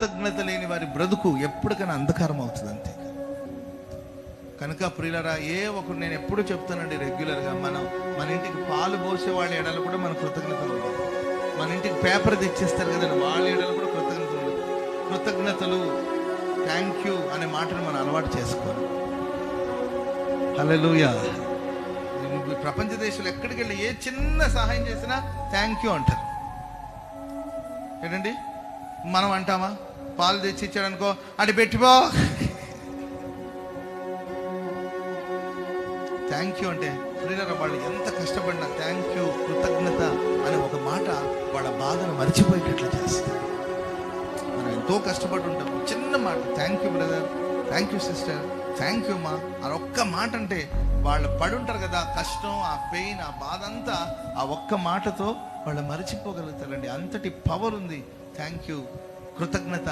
కృతజ్ఞత లేని వారి బ్రతుకు ఎప్పటికైనా అంధకారం అవుతుంది అంతే. కనుక ప్రియులరా, నేను ఎప్పుడు చెప్తానండి రెగ్యులర్గా, మన ఇంటికి పాలు పోసే వాళ్ళ ఎడలు కూడా మన కృతజ్ఞతలు ఉండాలి. మన ఇంటికి పేపర్ తెచ్చిస్తారు కదండి, వాళ్ళ ఎడలు కూడా కృతజ్ఞతలు ఉండాలి. కృతజ్ఞతలు, థ్యాంక్ యూ అనే మాటను మనం అలవాటు చేసుకోవాలి. హల్లెలూయా. ప్రపంచ దేశాలు ఎక్కడికి వెళ్ళి ఏ చిన్న సహాయం చేసినా థ్యాంక్ యూ అంటారు. ఏంటండి, మనం అంటామా? పాలు తెచ్చి ఇచ్చాడనుకో, అటు పెట్టిపో, థ్యాంక్ యూ అంటే ప్రియులారా, వాళ్ళు ఎంత కష్టపడినా థ్యాంక్ యూ, కృతజ్ఞత అనే ఒక మాట వాళ్ళ బాధను మర్చిపోయేటట్లు చేస్తారు. మనం ఎంతో కష్టపడి ఉంటాం, చిన్న మాట thank you brother, thank you sister, thank you మా అని ఒక్క మాట అంటే వాళ్ళు పడి ఉంటారు కదా, కష్టం, ఆ పెయిన్, ఆ బాధ అంతా ఆ ఒక్క మాటతో వాళ్ళు మర్చిపోగలుగుతారండి. అంతటి పవర్ ఉంది థ్యాంక్ యూ, కృతజ్ఞత